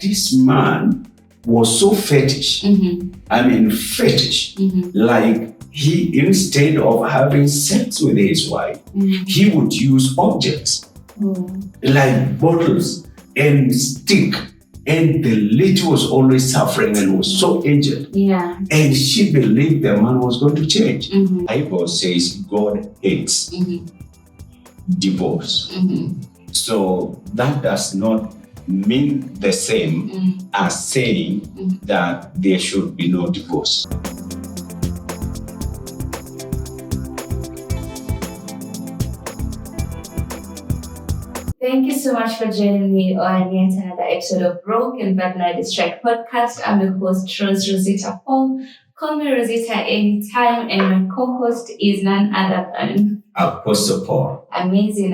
this man was so fetish. Fetish. Like he, instead of having sex with his wife, he would use objects like bottles and stick. And the lady was always suffering and was so injured. Yeah. And she believed the man was going to change. Bible says God hates divorce. So that does not mean the same as saying that there should be no divorce. Thank you so much for joining me on yet another episode of Broken But Not Destroyed podcast. I'm your host, Rosita Paul. Call me Rosita anytime, and my co-host is none other than Apostle Paul. Amazing.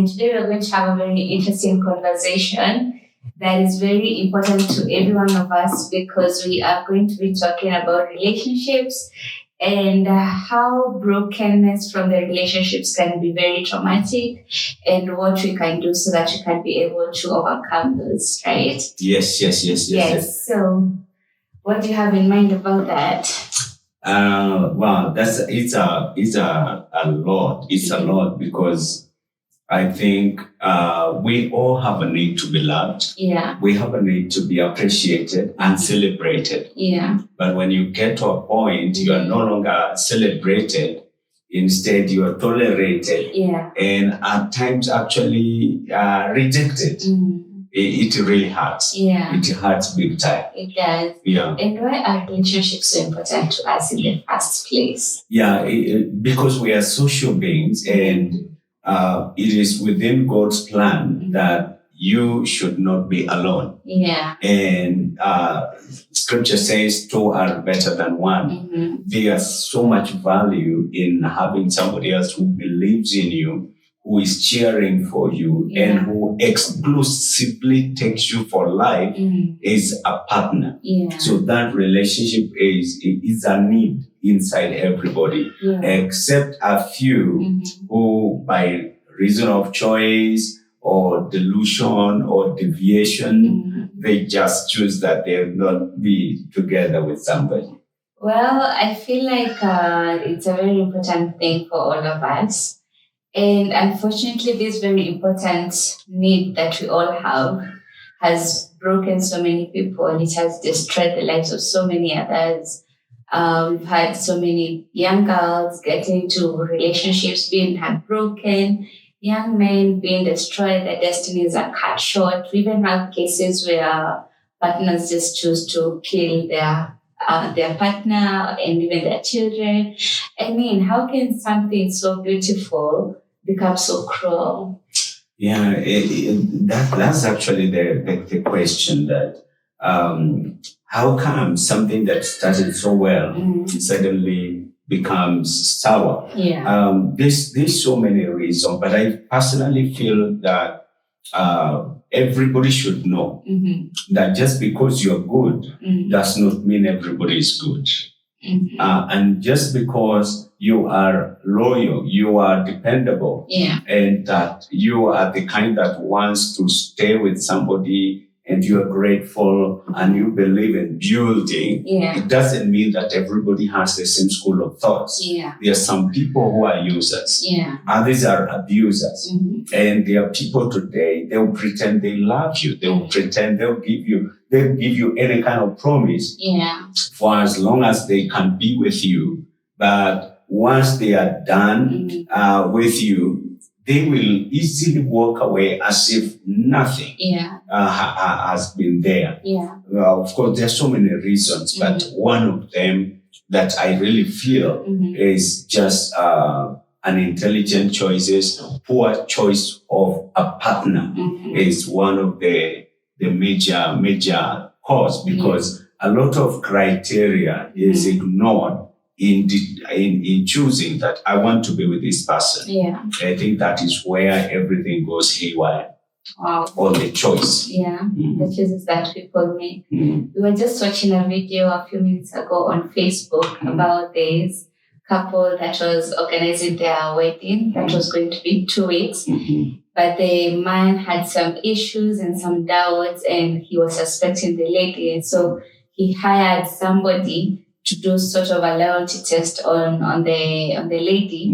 Today we're going to have a very interesting conversation that is very important to every one of us, because we are going to be talking about relationships and how brokenness from the relationships can be very traumatic, and what we can do so that we can be able to overcome those, right? Yes. So what do you have in mind about that? Well, it's a lot. It's a lot, because I think we all have a need to be loved. Yeah. We have a need to be appreciated and celebrated. Yeah. But when you get to a point, you are no longer celebrated. Instead, you are tolerated. Yeah. And at times actually rejected. It really hurts. Yeah. It hurts big time. It does. Yeah. And why are relationships so important to us in the first place? Yeah, because we are social beings, and it is within God's plan that you should not be alone. Yeah. And scripture says two are better than one. There's so much value in having somebody else who believes in you, who is cheering for you, and who exclusively takes you for life is a partner. Yeah. So that relationship is a need inside everybody, except a few who, by reason of choice or delusion or deviation, they just choose that they will not be together with somebody. Well, I feel like it's a very important thing for all of us. And unfortunately, this very important need that we all have has broken so many people, and it has destroyed the lives of so many others. We've had so many young girls get into relationships being heartbroken, young men being destroyed, their destinies are cut short. We even have cases where partners just choose to kill their partner and even their children. I mean, how can something so beautiful become so cruel? Yeah, that's actually the question, that how come something that started so well suddenly becomes sour? Yeah. There's so many reasons, but I personally feel that everybody should know that just because you're good does not mean everybody is good. And just because you are loyal, you are dependable, and that you are the kind that wants to stay with somebody and you are grateful and you believe in building, it doesn't mean that everybody has the same school of thoughts. There are some people who are users, others are abusers, and there are people today, they will pretend they love you, they will pretend they'll give you any kind of promise for as long as they can be with you. But once they are done with you, they will easily walk away as if nothing has been there. Of course, there are so many reasons, but one of them that I really feel is just unintelligent choices, poor choice of a partner is one of the major cause, because a lot of criteria is ignored in choosing that I want to be with this person. I think that is where everything goes haywire. Wow. On the choice. The choices that people make. We were just watching a video a few minutes ago on Facebook about this couple that was organizing their wedding that was going to be 2 weeks. but the man had some issues and some doubts, and he was suspecting the lady. And so he hired somebody to do sort of a loyalty test on the lady.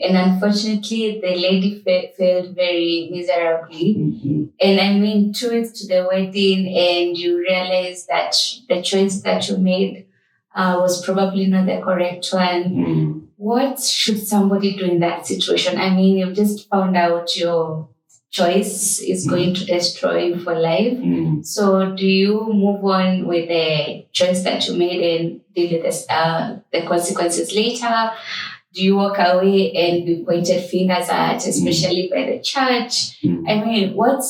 And unfortunately, the lady failed very miserably. And I mean, 2 weeks to the wedding, and you realize that the choice that you made was probably not the correct one. What should somebody do in that situation? I mean, you've just found out your choice is going to destroy you for life. So do you move on with the choice that you made and deal with the consequences later? Do you walk away and be pointed fingers at, especially by the church? I mean, what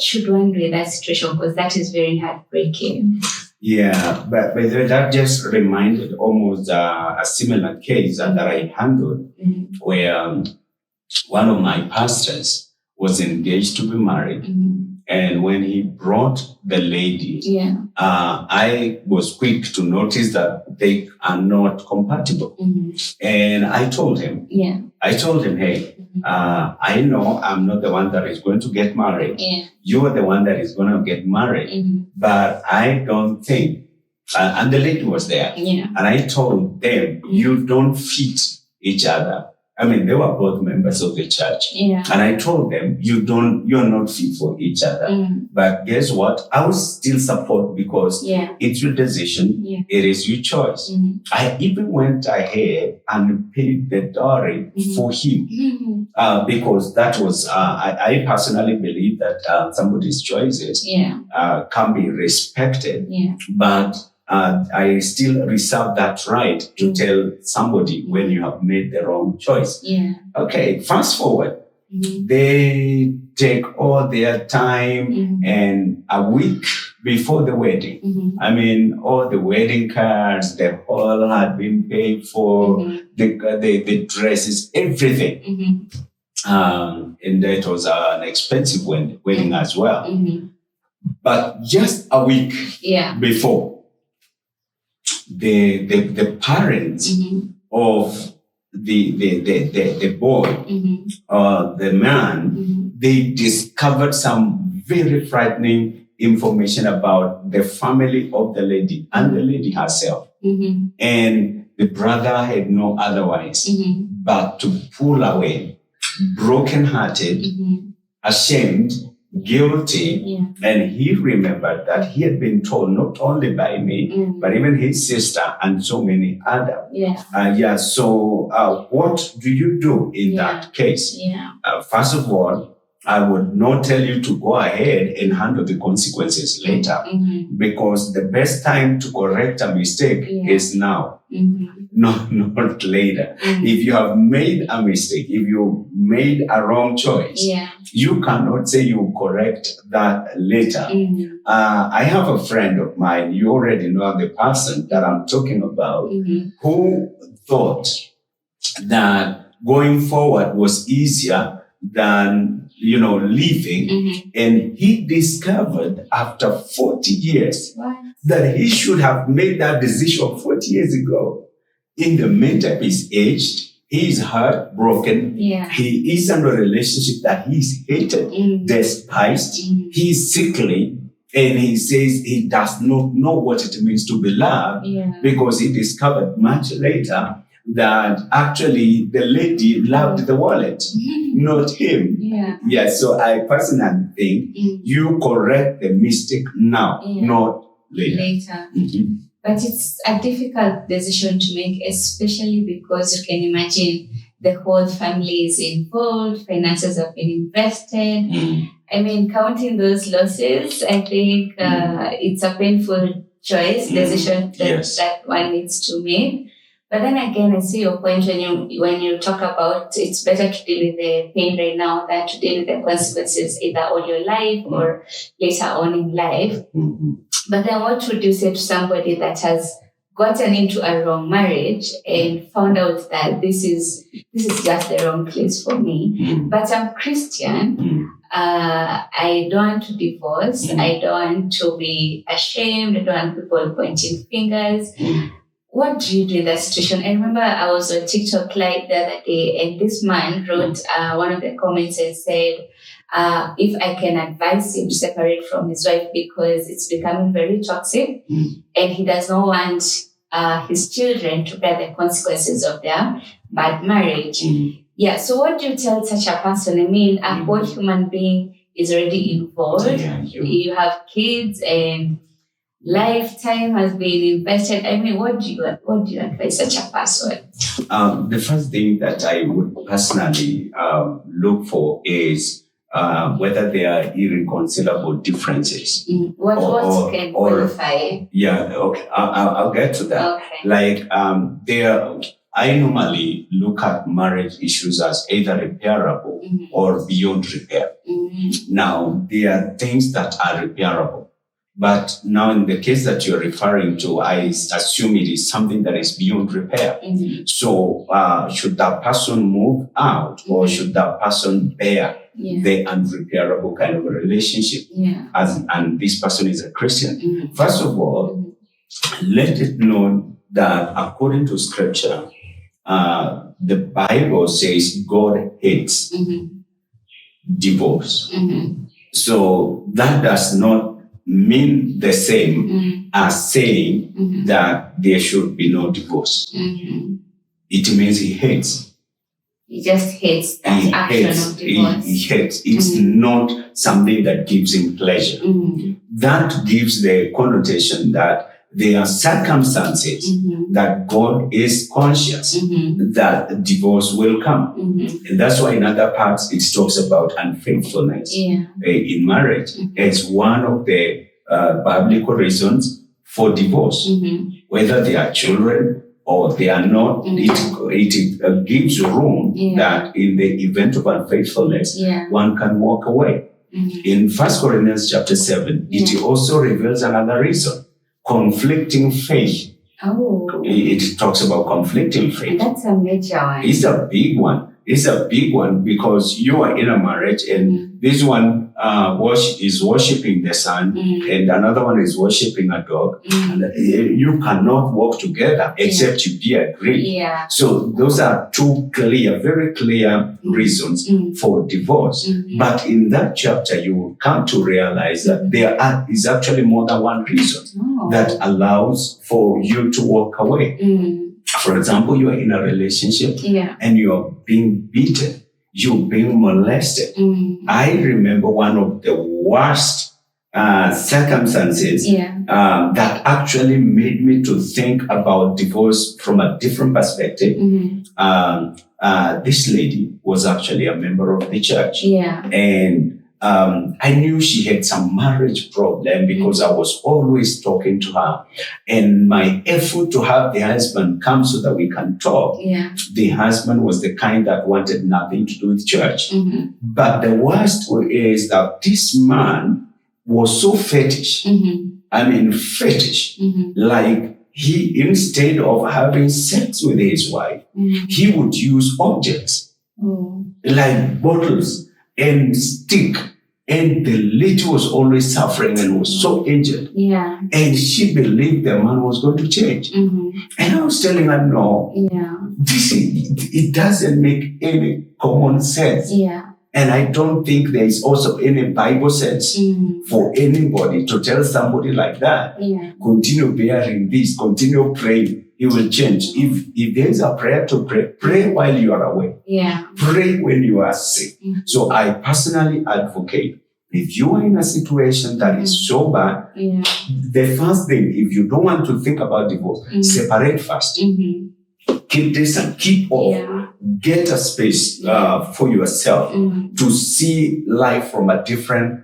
should one do in that situation? Because that is very heartbreaking. Yeah, but that just reminded almost a similar case that I handled, where one of my pastors was engaged to be married. And when he brought the lady, I was quick to notice that they are not compatible. And I told him, hey, I know I'm not the one that is going to get married. You are the one that is going to get married. But I don't think, and the lady was there. And I told them, you don't fit each other. I mean, they were both members of the church. And I told them, you're not fit for each other. But guess what? I will still support because it's your decision. It is your choice. I even went ahead and paid the dowry for him. Because that was, I personally believe that somebody's choices can be respected. But I still reserve that right to tell somebody when you have made the wrong choice. Okay, fast forward. They take all their time, and a week before the wedding, I mean, all the wedding cards, the hall had been paid for, the dresses, everything. And that was an expensive wedding as well. But just a week before, the parents of the boy or the man, they discovered some very frightening information about the family of the lady and the lady herself. And the brother had no otherwise but to pull away, brokenhearted, ashamed, guilty, and he remembered that he had been told not only by me, but even his sister and so many others. So what do you do in that case? First of all, I would not tell you to go ahead and handle the consequences later, because the best time to correct a mistake is now, not later. If you have made a mistake, if you made a wrong choice, you cannot say you correct that later. I have a friend of mine, you already know the person that I'm talking about, who thought that going forward was easier than leaving, and he discovered after 40 years that he should have made that decision 40 years ago. In the meantime, he's aged, he is heartbroken, he is in a relationship that he's hated, despised, he's sickly, and he says he does not know what it means to be loved, because he discovered much later that actually the lady loved the wallet, not him. So I personally think you correct the mistake now, not later. But it's a difficult decision to make, especially because you can imagine the whole family is involved, finances have been invested. I mean, counting those losses, I think it's a painful decision that one needs to make. But then again, I see your point when you talk about it's better to deal with the pain right now than to deal with the consequences either all your life or later on in life. But then what would you say to somebody that has gotten into a wrong marriage and found out that this is just the wrong place for me, but I'm Christian, I don't want to divorce, I don't want to be ashamed, I don't want people pointing fingers. What do you do in that situation? I remember I was on TikTok live the other day, and this man wrote one of the comments and said, if I can advise him to separate from his wife because it's becoming very toxic and he does not want his children to bear the consequences of their bad marriage. Yeah, so what do you tell such a person? I mean, a whole human being is already involved. You have kids and lifetime has been invested. I mean, what do you advise such a person? The first thing that I would personally look for is whether there are irreconcilable differences. What can qualify? Yeah, okay, I'll get to that. Okay. Like I normally look at marriage issues as either repairable or beyond repair. Now, there are things that are repairable. But now in the case that you're referring to, I assume it is something that is beyond repair. So should that person move out or should that person bear the unrepairable kind of a relationship? And this person is a Christian. First of all, let it know that according to scripture, the Bible says God hates divorce. So that does not mean the same as saying that there should be no divorce. It means he hates. He just hates that action of divorce. He hates. It's not something that gives him pleasure. That gives the connotation that there are circumstances that God is conscious that divorce will come. And that's why in other parts it talks about unfaithfulness in marriage. It's one of the biblical reasons for divorce. Whether they are children or they are not, it gives room that in the event of unfaithfulness, one can walk away. In 1 Corinthians chapter 7, it also reveals another reason. Conflicting faith. It talks about conflicting faith. That's a major one. It's a big one. It's a big one because you are in a marriage and this one is worshiping the sun and another one is worshiping a dog. And you cannot work together except you be agreed. So those are two very clear reasons for divorce. But in that chapter, you will come to realize that there is actually more than one reason that allows for you to walk away. For example, you are in a relationship and you are being beaten. You're being molested. I remember one of the worst circumstances that actually made me to think about divorce from a different perspective. This lady was actually a member of the church. And I knew she had some marriage problem because I was always talking to her. And my effort to have the husband come so that we can talk, the husband was the kind that wanted nothing to do with church. But the worst is that this man was so fetish. I mean, fetish. Like he, instead of having sex with his wife, he would use objects like bottles and stick. And the lady was always suffering and was so injured. And she believed the man was going to change. And I was telling her, no, it doesn't make any common sense. And I don't think there is also any Bible sense for anybody to tell somebody like that, continue bearing this, continue praying, he will change. If there is a prayer to pray, pray while you are away. Pray when you are sick. So I personally advocate, if you are in a situation that is so bad, the first thing, if you don't want to think about divorce, separate first. Keep distance, keep off. Get a space for yourself to see life from a different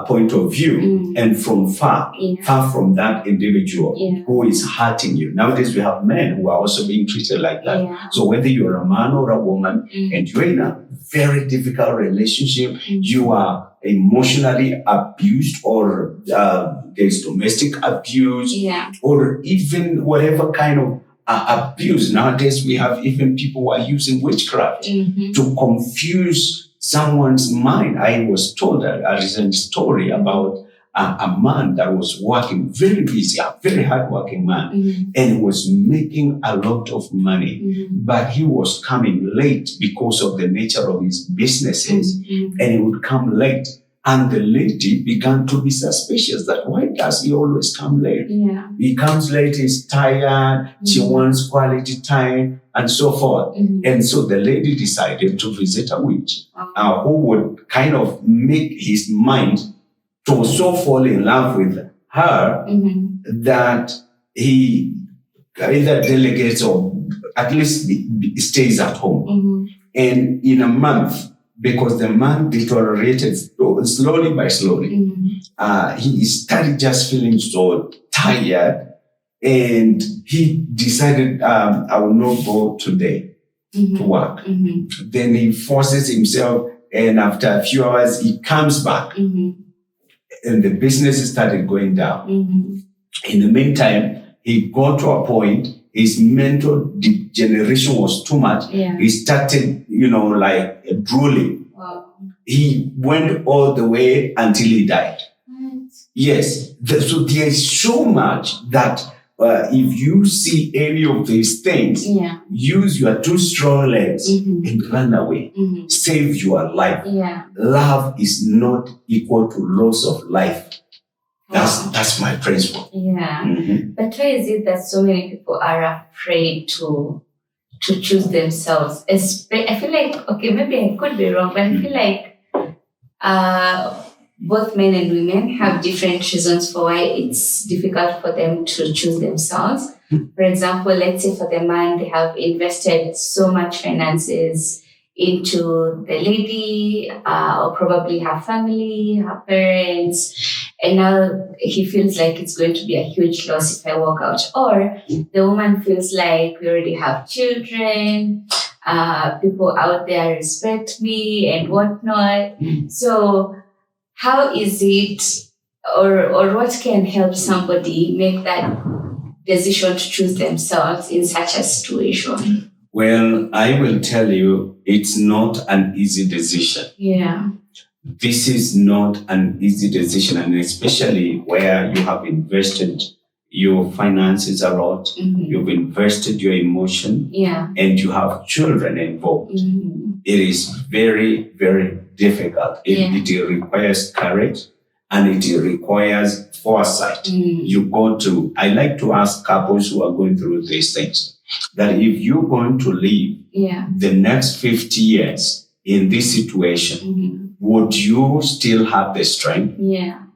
point of view and from far from that individual who is hurting you. Nowadays, we have men who are also being treated like that. So whether you're a man or a woman and you're in a very difficult relationship, you are emotionally abused or there's domestic abuse or even whatever kind of abuse. Nowadays, we have even people who are using witchcraft to confuse someone's mind. I was told a recent story about a man that was working very busy, a very hardworking man, and he was making a lot of money, but he was coming late because of the nature of his businesses, and he would come late. And the lady began to be suspicious that why does he always come late? Yeah. He comes late, he's tired, she wants quality time, and so forth. And so the lady decided to visit a witch who would kind of make his mind to so fall in love with her that he either delegates or at least stays at home. And in a month, because the man deteriorated slowly by slowly, he started just feeling so tired, and he decided, I will not go today to work. Then he forces himself, and after a few hours, he comes back, and the business started going down. In the meantime, he got to a point, his mental degeneration was too much. He started, like drooling. Wow. He went all the way until he died. Yes. So there is so much that if you see any of these things, use your two strong legs and run away. Save your life. Love is not equal to loss of life. That's my principle. But why is it that so many people are afraid to choose themselves? I feel like, okay, maybe I could be wrong, but I feel like both men and women have different reasons for why it's difficult for them to choose themselves. For example, let's say for the man, they have invested so much finances into the lady, or probably her family, her parents, and now he feels like it's going to be a huge loss if I walk out. Or the woman feels like we already have children, people out there respect me and whatnot. So how is it, or what can help somebody make that decision to choose themselves in such a situation? Well, I will tell you, it's not an easy decision. This is not an easy decision, and especially where you have invested your finances a lot, you've invested your emotion, and you have children involved. It is very, very difficult. It requires courage, and it requires foresight. I like to ask couples who are going through these things, that if you're going to live the next 50 years in this situation, would you still have the strength?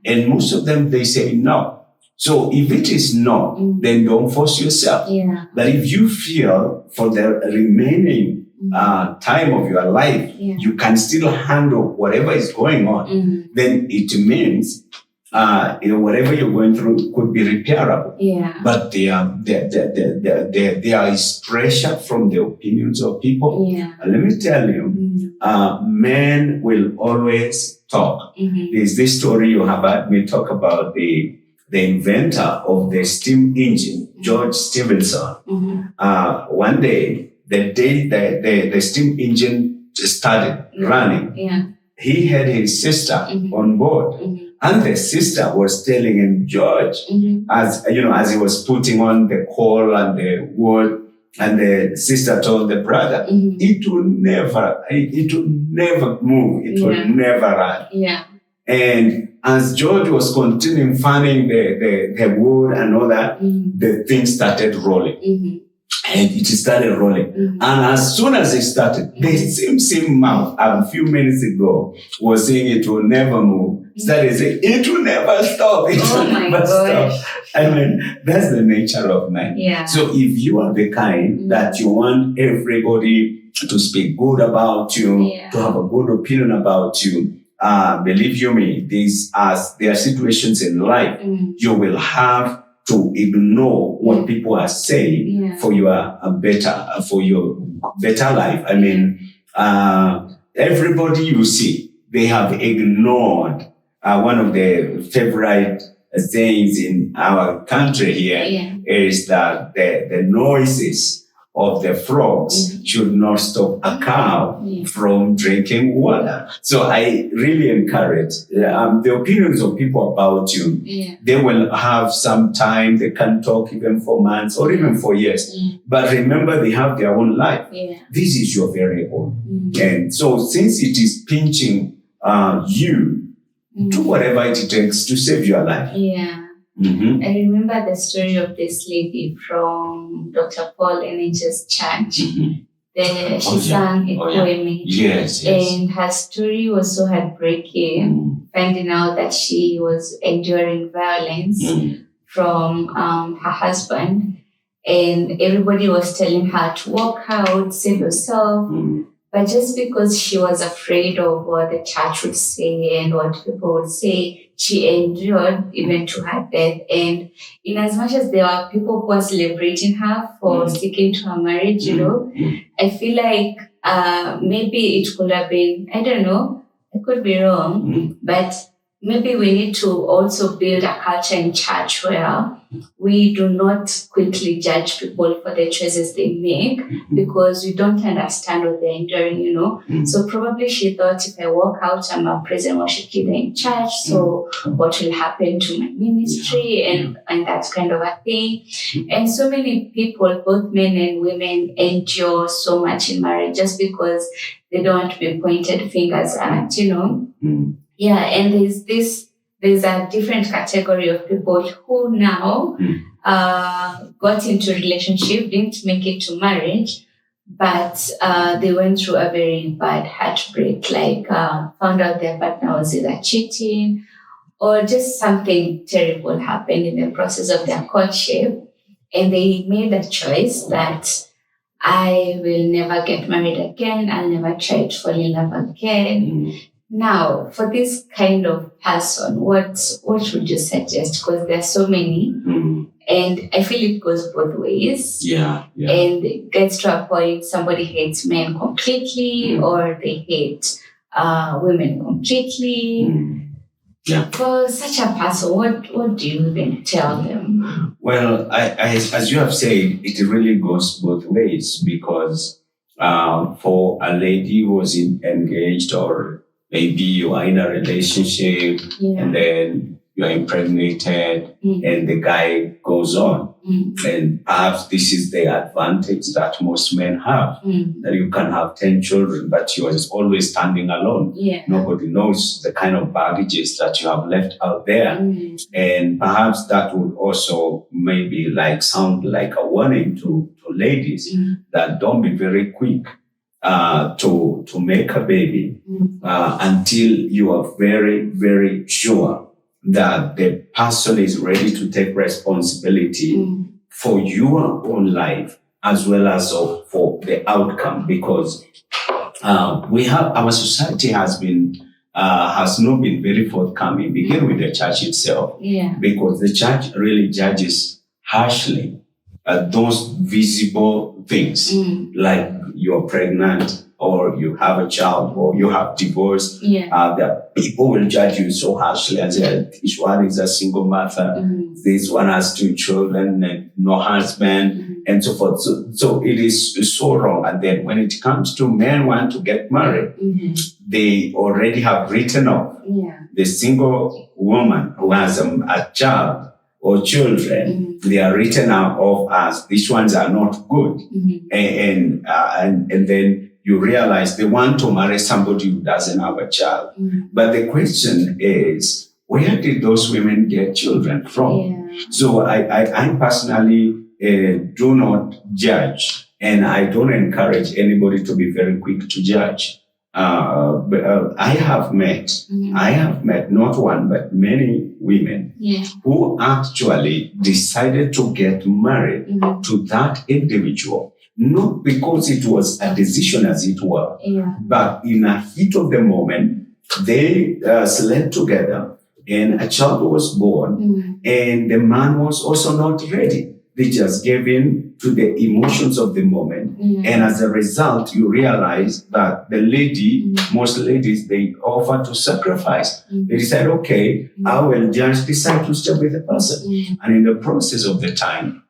And most of them, they say no. So if it is no, then don't force yourself. But if you feel for the remaining time of your life, you can still handle whatever is going on, then it means whatever you're going through could be repairable. But there is pressure from the opinions of people. And let me tell you, men will always talk. There's this story you have heard me talk about the inventor of the steam engine, George Stephenson. One day, the day the steam engine started running, he had his sister on board. And the sister was telling him, George, as he was putting on the coal and the wood, and the sister told the brother, it will never move, it will never run. And as George was continuing fanning the wood and all that, the thing started rolling. And it started rolling. And as soon as it started, the same mouth a few minutes ago was saying it will never move. Started saying it will never stop. It will never stop. I mean, that's the nature of man. So if you are the kind that you want everybody to speak good about you, to have a good opinion about you, believe you me, there are situations in life you will have to ignore what people are saying for your better life. I mean, everybody you see, they have ignored one of the favorite sayings in our country here is that the noises of the frogs should not stop a cow from drinking water. So I really encourage the opinions of people about you. Yeah. They will have some time, they can talk even for months or even for years. But remember, they have their own life. Yeah. This is your very own. And so since it is pinching you, do whatever it takes to save your life. Yeah. I remember the story of this lady from Dr. Paul Enenche's church. She sang a poem. Yes. And her story was so heartbreaking, finding out that she was enduring violence from her husband. And everybody was telling her to walk out, save yourself. But just because she was afraid of what the church would say and what people would say, she endured even to her death. And in as much as there were people who were celebrating her for sticking to her marriage, you know, I feel like maybe it could have been, I don't know, I could be wrong, but maybe we need to also build a culture in church where we do not quickly judge people for the choices they make because we don't understand what they're enduring, you know. So probably she thought, if I walk out, I'm a praise and worship leader in church, so what will happen to my ministry and that kind of a thing. And so many people, both men and women, endure so much in marriage just because they don't want to be pointed fingers at, you know. Yeah, and there's a different category of people who now got into relationship, didn't make it to marriage, but they went through a very bad heartbreak, like found out their partner was either cheating or just something terrible happened in the process of their courtship, and they made a choice that I will never get married again, I'll never try to fall in love again. Now, for this kind of person, what would you suggest? Because there are so many, and I feel it goes both ways. Yeah. And it gets to a point somebody hates men completely, or they hate women completely. Yeah. For such a person, what do you then tell them? Well, I as you have said, it really goes both ways because for a lady who was engaged, or maybe you are in a relationship and then you are impregnated and the guy goes on. And perhaps this is the advantage that most men have, that you can have 10 children, but you are always standing alone. Nobody knows the kind of baggages that you have left out there. And perhaps that would also maybe sound like a warning to ladies that don't be very quick to make a baby until you are very, very sure that the person is ready to take responsibility for your own life as well as for the outcome. Because our society has not been very forthcoming. Begin with the church itself, because the church really judges harshly those visible things, like you're pregnant, or you have a child, or you have divorced. The people will judge you so harshly and say, this one is a single mother, this one has 2 children and no husband, and so forth. So it is so wrong. And then when it comes to men want to get married, they already have written off the single woman who has a child or children. They are written off as these ones are not good. And then you realize they want to marry somebody who doesn't have a child. But the question is, where did those women get children from? So I personally do not judge, and I don't encourage anybody to be very quick to judge. But I have met not one, but many women who actually decided to get married to that individual, not because it was a decision as it were, but in a heat of the moment, they slept together and a child was born, and the man was also not ready. They just gave in to the emotions of the moment. And as a result, you realize that the lady, most ladies, they offer to sacrifice. They decide, okay, I will just decide to stay with the person. And in the process of the time,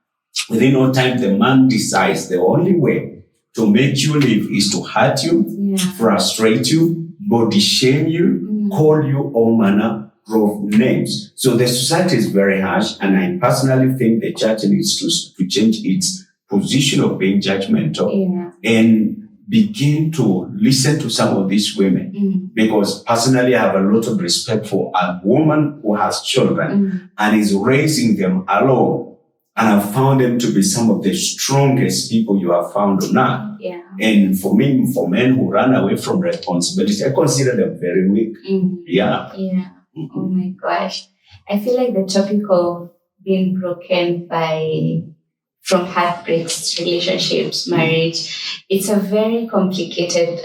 Within no time, the man decides the only way to make you live is to hurt you, frustrate you, body shame you, call you all manner of names. So the society is very harsh, and I personally think the church needs to change its position of being judgmental and begin to listen to some of these women. Because personally, I have a lot of respect for a woman who has children and is raising them alone. And I've found them to be some of the strongest people you have found on earth. And for me, for men who run away from responsibility, I consider them very weak. Oh my gosh. I feel like the topic of being broken from heartbreaks, relationships, marriage, it's a very complicated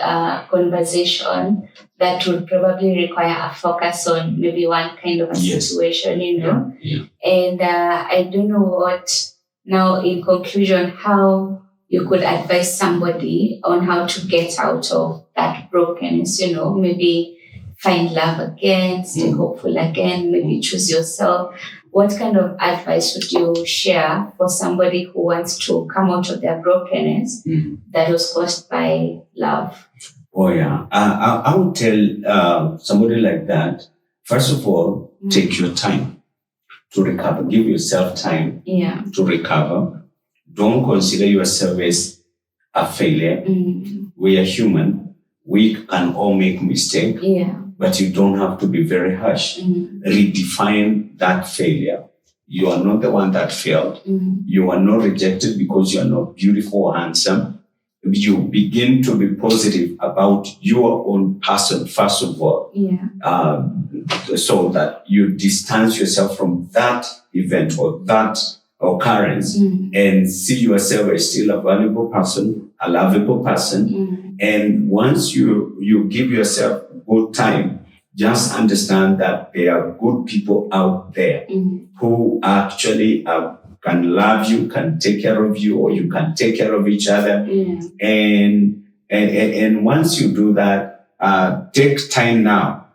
conversation that would probably require a focus on maybe one kind of a situation, And I don't know what, now in conclusion, how you could advise somebody on how to get out of that brokenness, maybe find love again, stay hopeful again, maybe choose yourself. What kind of advice would you share for somebody who wants to come out of their brokenness that was caused by love? I would tell somebody like that, first of all, take your time to recover. Give yourself time to recover. Don't consider yourself as a failure. We are human. We can all make mistakes. But you don't have to be very harsh. Redefine that failure. You are not the one that failed. You are not rejected because you are not beautiful or handsome. You begin to be positive about your own person, first of all, so that you distance yourself from that event or that occurrence and see yourself as still a valuable person, a lovable person. And once you give yourself good time, just understand that there are good people out there who actually can love you, can take care of you, or you can take care of each other. And once you do that, take time now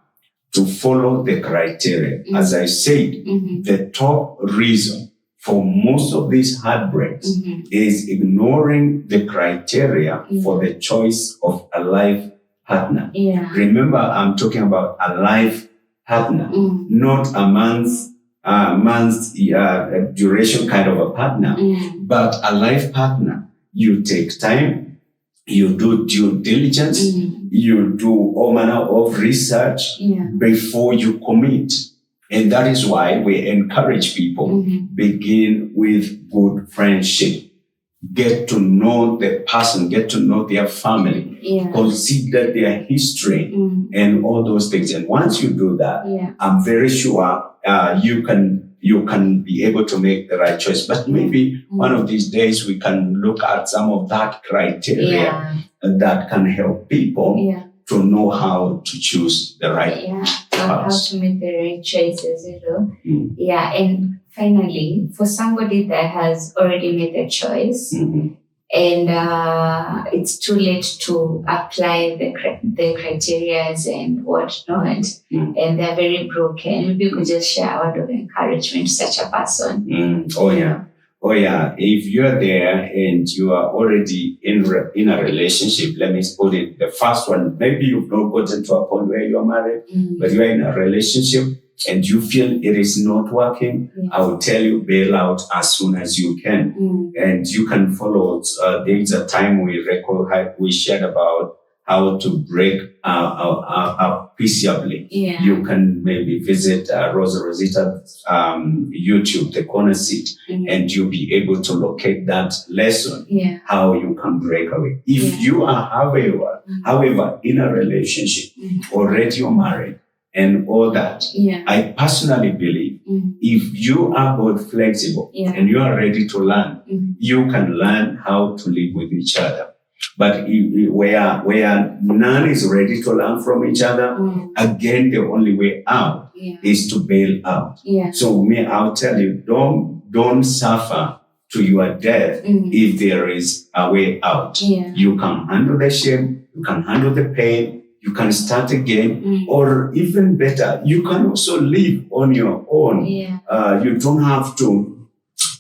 to follow the criteria. As I said, the top reason for most of these heartbreaks is ignoring the criteria for the choice of a life partner. Remember, I'm talking about a life partner, not a month's duration kind of a partner, but a life partner. You take time, you do due diligence, you do all manner of research before you commit. And that is why we encourage people, begin with good friendship. Get to know the person, get to know their family, consider their history and all those things. And once you do that, I'm very sure you can be able to make the right choice. But maybe one of these days we can look at some of that criteria that can help people to know how to choose the right how to make the right choices, and finally, for somebody that has already made a choice and it's too late to apply the criteria and whatnot, and they're very broken, maybe you could just share a word of encouragement to such a person. If you're there and you are already in a relationship, let me put it, the first one, maybe you've not gotten to a point where you're married, but you're in a relationship and you feel it is not working, I will tell you, bail out as soon as you can. And you can follow, there's a time we shared about how to break up peaceably. You can maybe visit Rosa Rosita's YouTube, The Corner Seat, and you'll be able to locate that lesson, how you can break away. If you are, however, in a relationship, already you're married, and all that, I personally believe if you are both flexible and you are ready to learn, you can learn how to live with each other. But where none is ready to learn from each other, again, the only way out is to bail out. So I'll tell you, don't suffer to your death if there is a way out. You can handle the shame, you can handle the pain, you can start again, or even better, you can also live on your own. You don't have to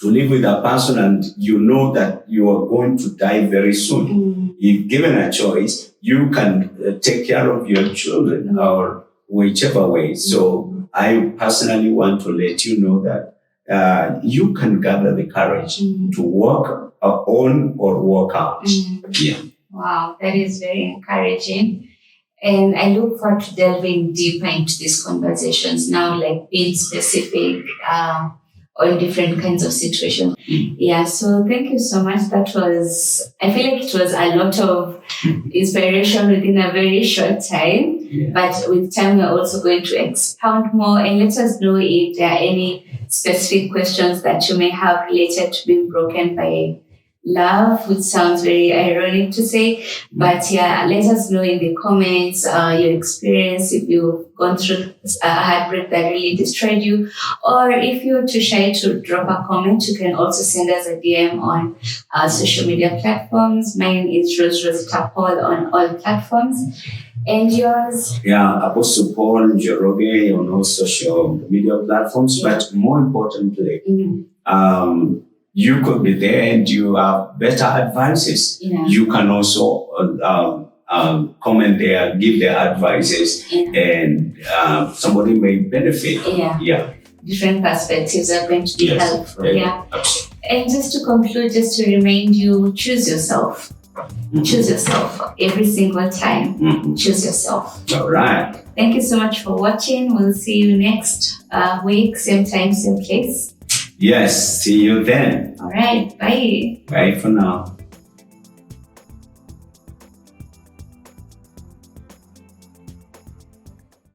to live with a person and you know that you are going to die very soon. If given a choice, you can take care of your children or whichever way. So I personally want to let you know that you can gather the courage to walk on or walk out. Yeah. Wow, that is very encouraging. And I look forward to delving deeper into these conversations now, like being specific on different kinds of situations. Yeah, so thank you so much. I feel like it was a lot of inspiration within a very short time. Yeah. But with time, we're also going to expound more and let us know if there are any specific questions that you may have related to being broken by love, which sounds very ironic to say, but yeah, let us know in the comments your experience, if you've gone through a heartbreak that really destroyed you, or if you're too shy to drop a comment, you can also send us a DM on social media platforms. Mine is Rosita Paul on all platforms. And yours? Yeah, Apostle Paul Njoroge on all social media platforms, but more importantly, you could be there and you have better advices. Yeah. You can also comment there, give their advices, and somebody may benefit. Yeah. Different perspectives are going to be helpful. Yeah. Absolutely. And just to conclude, just to remind you, choose yourself. Choose yourself every single time. Choose yourself. All right. Thank you so much for watching. We'll see you next week, same time, same place. Yes, see you then. All right, bye. Bye for now.